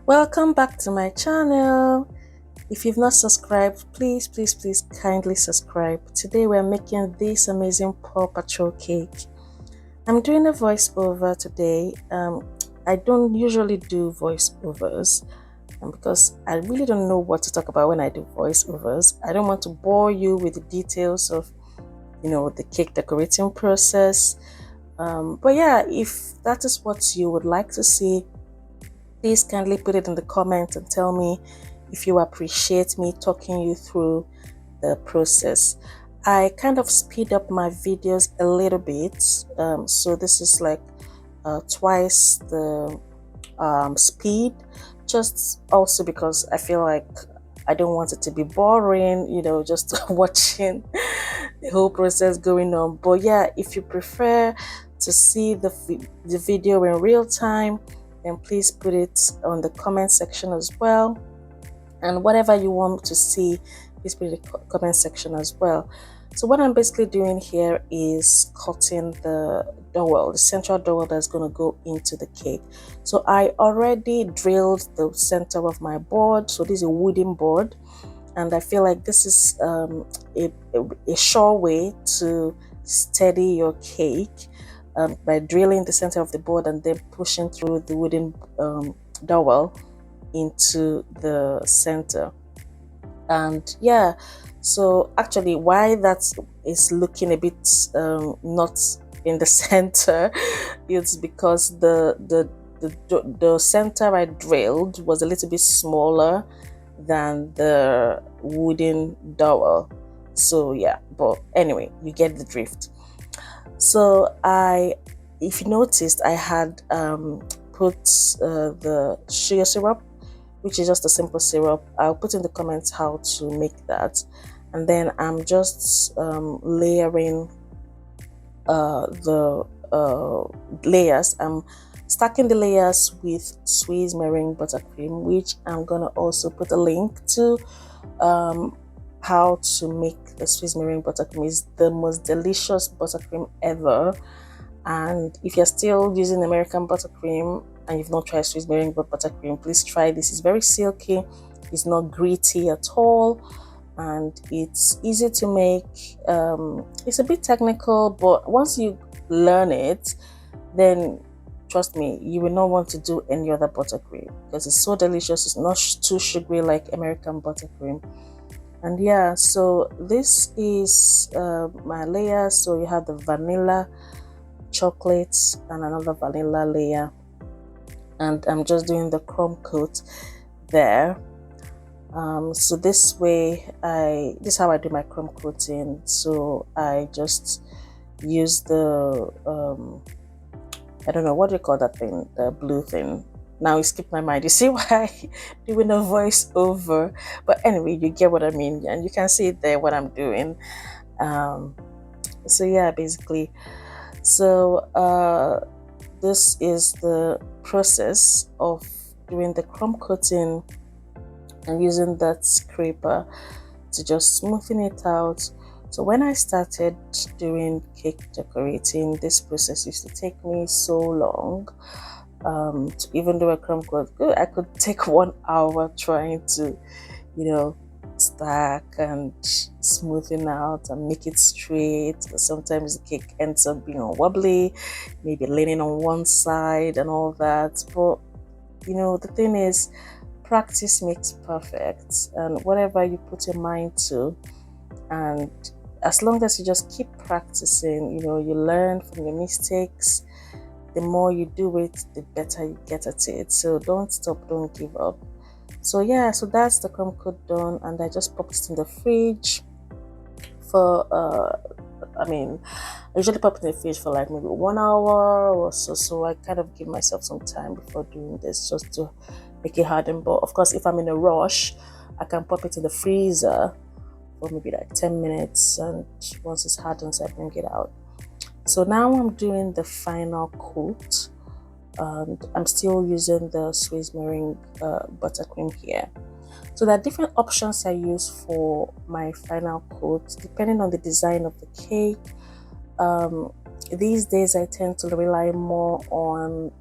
Welcome back to my channel. If you've not subscribed, please kindly subscribe. Today we're making this amazing paw patrol cake. I'm doing a voiceover today. I don't usually do voiceovers because I really don't know what to talk about when I do voiceovers. I don't want to bore you with the details of the cake decorating process. But yeah, if that is what you would like to see, please kindly put it in the comments and tell me if you appreciate me talking you through the process. I kind of speed up my videos a little bit, so this is like twice the speed, just also because I feel like I don't want it to be boring, just watching the whole process going on. But yeah, if you prefer to see the video in real time, then please put it on the comment section as well. And whatever you want to see, please put it in the comment section as well. So what I'm basically doing here is cutting the dowel, the central dowel that's going to go into the cake. So I already drilled the center of my board. So this is a wooden board, and I feel like this is a sure way to steady your cake by drilling the center of the board and then pushing through the wooden dowel into the center. And yeah, so actually why that is looking a bit not in the center is because the center I drilled was a little bit smaller than the wooden dowel. So yeah, but anyway, you get the drift. So if you noticed, I had put the sugar syrup, which is just a simple syrup. I'll put in the comments how to make that. And then I'm just layering the layers. I'm stacking the layers with Swiss meringue buttercream, which I'm gonna also put a link to. How to make the Swiss meringue buttercream is the most delicious buttercream ever. And if you're still using American buttercream and you've not tried Swiss meringue buttercream, please try this. It's very silky, it's not gritty at all, and it's easy to make. It's a bit technical, but once you learn it, then trust me, you will not want to do any other buttercream because it's so delicious. It's not too sugary like American buttercream. And yeah, so this is my layer. So you have the vanilla, chocolate, and another vanilla layer, and I'm just doing the crumb coat there. So this way, this is how I do my crumb coating. So I just use the I don't know what do you call that thing, the blue thing. Now it skipped my mind. You see why doing a voice over? But anyway, you get what I mean, and you can see it there what I'm doing. So yeah, basically. So this is the process of doing the crumb coating and using that scraper to just smoothen it out. So when I started doing cake decorating, this process used to take me so long. To even do a crumb coat, I could take 1 hour trying to, stack and smoothing out and make it straight. Sometimes the cake ends up being wobbly, maybe leaning on one side and all that. But the thing is, practice makes perfect, and whatever you put your mind to, and as long as you just keep practicing, you learn from your mistakes. The more you do it, the better you get at it. So don't stop, don't give up. So yeah, so that's the crumb coat done, and I just pop it in the fridge for I usually pop it in the fridge for like maybe 1 hour or so. So I kind of give myself some time before doing this just to make it harden. But of course, if I'm in a rush, I can pop it in the freezer for maybe like 10 minutes, and once it's hardened, so I bring it out. So now I'm doing the final coat, and I'm still using the Swiss meringue buttercream here. So there are different options I use for my final coat depending on the design of the cake. These days I tend to rely more on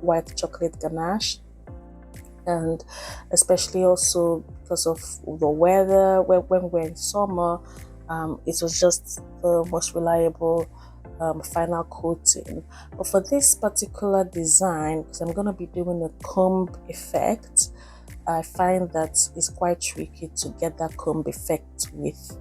white chocolate ganache, and especially also because of the weather when we're in summer, it was just the most reliable final coating. But for this particular design, because I'm going to be doing a comb effect, I find that it's quite tricky to get that comb effect with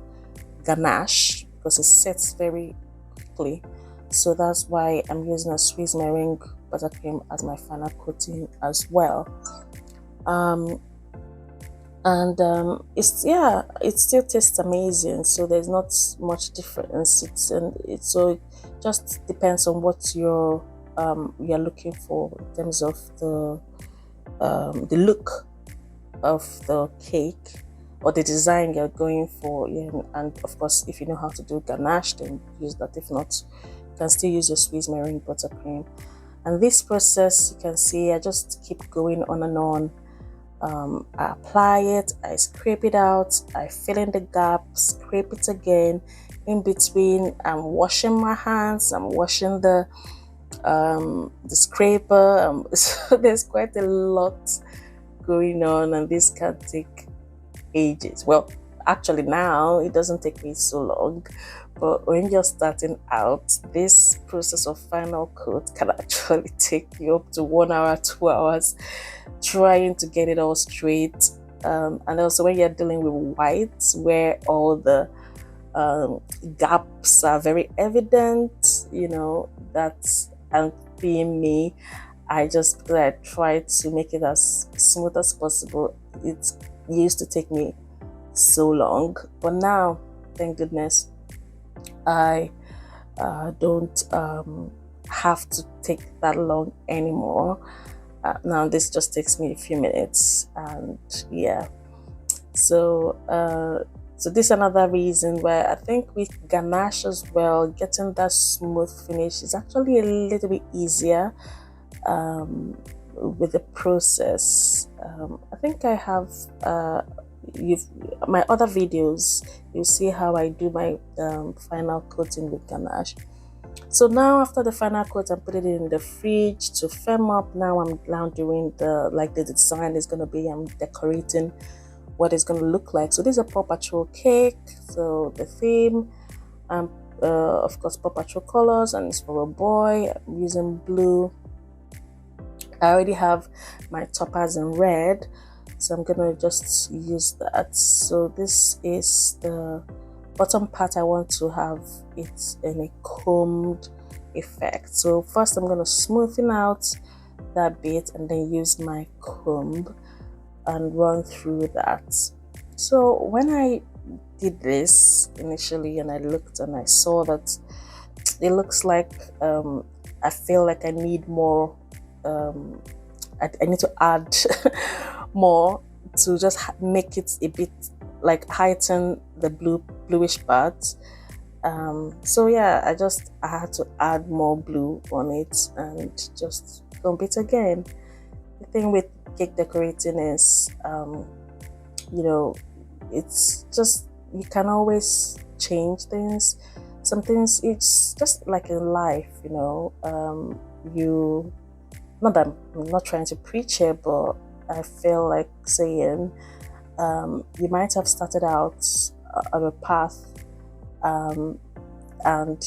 ganache because it sets very quickly. So that's why I'm using a Swiss meringue buttercream as my final coating as well. It still tastes amazing, so there's not much difference. It just depends on what you're looking for in terms of the look of the cake or the design you're going for. Yeah, and of course, if you know how to do ganache, then use that. If not, you can still use your Swiss meringue buttercream. And this process, you can see, I just keep going on and on. I apply it, I scrape it out, I fill in the gap, scrape it again. In between, I'm washing my hands, I'm washing the scraper. So there's quite a lot going on, and this can take ages. Well, actually now it doesn't take me so long, but when you're starting out, this process of final coat can actually take you up to 1 hour, 2 hours trying to get it all straight. And also when you're dealing with whites where all the gaps are very evident, that's and being me, I try to make it as smooth as possible. It used to take me so long, but now, thank goodness, I don't have to take that long anymore. Now this just takes me a few minutes, and yeah. So this is another reason where I think with ganache as well, getting that smooth finish is actually a little bit easier with the process. I think I have my other videos, you see how I do my final coating with ganache. So now after the final coat, I'm putting it in the fridge to firm up. Now I'm doing the design is going to be, I'm decorating what it's going to look like. So this is a Paw Patrol cake. So the theme, of course, Paw Patrol colors, and it's for a boy. I'm using blue. I already have my toppers in red, so I'm going to just use that. So this is the bottom part. I want to have it in a combed effect. So first I'm going to smoothen out that bit and then use my comb and run through that. So when I did this initially and I looked and I saw that it looks like I feel like I need more, I need to add more to just make it a bit like heighten the bluish parts. So yeah, I had to add more blue on it and just comb it again. The thing with cake decorating is it's just, you can always change things. Some things, it's just like in life, not that I'm not trying to preach here, but I feel like saying you might have started out on a path and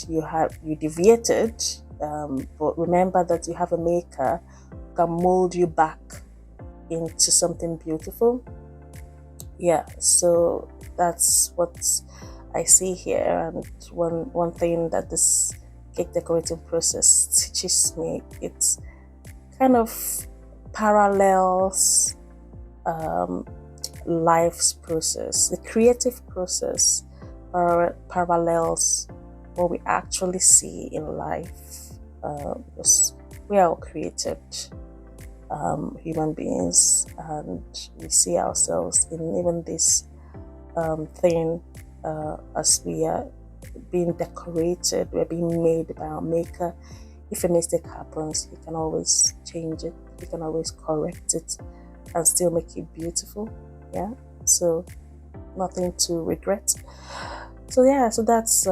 you deviated, but remember that you have a maker who can mold you back into something beautiful. Yeah, so that's what I see here. And one thing that this cake decorating process teaches me, it's kind of parallels life's process. The creative process parallels what we actually see in life, because we are all created human beings, and we see ourselves in even this thing as we are being decorated, we're being made by our maker. If a mistake happens, you can always change it, you can always correct it and still make it beautiful. Yeah, so nothing to regret. So yeah, so that's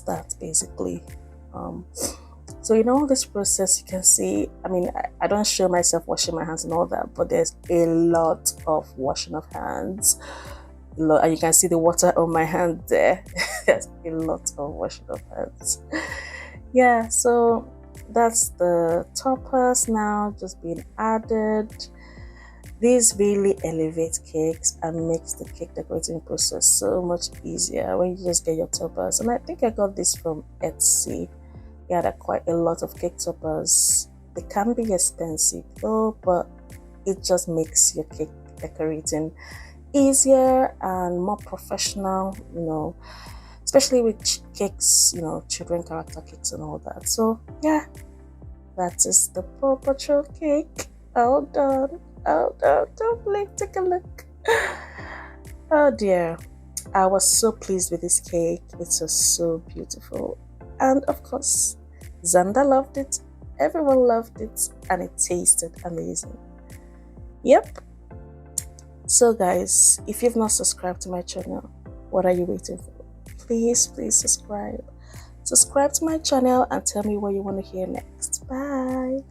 that basically. So in all this process, you can see, I mean, I don't show myself washing my hands and all that, but there's a lot of washing of hands. And you can see the water on my hand there. There's a lot of washing of hands. Yeah, so that's the toppers now just being added. These really elevate cakes and makes the cake decorating process so much easier when you just get your toppers. And I think I got this from Etsy. Yeah, there are quite a lot of cake toppers. They can be expensive though, but it just makes your cake decorating easier and more professional, especially with cakes, children character cakes and all that. So yeah, that is the Paw Patrol cake. All done. All done. Don't take a look. Oh dear. I was so pleased with this cake. It was so beautiful. And of course, Xander loved it. Everyone loved it. And it tasted amazing. Yep. So guys, if you've not subscribed to my channel, what are you waiting for? Please subscribe. Subscribe to my channel and tell me what you want to hear next. Bye.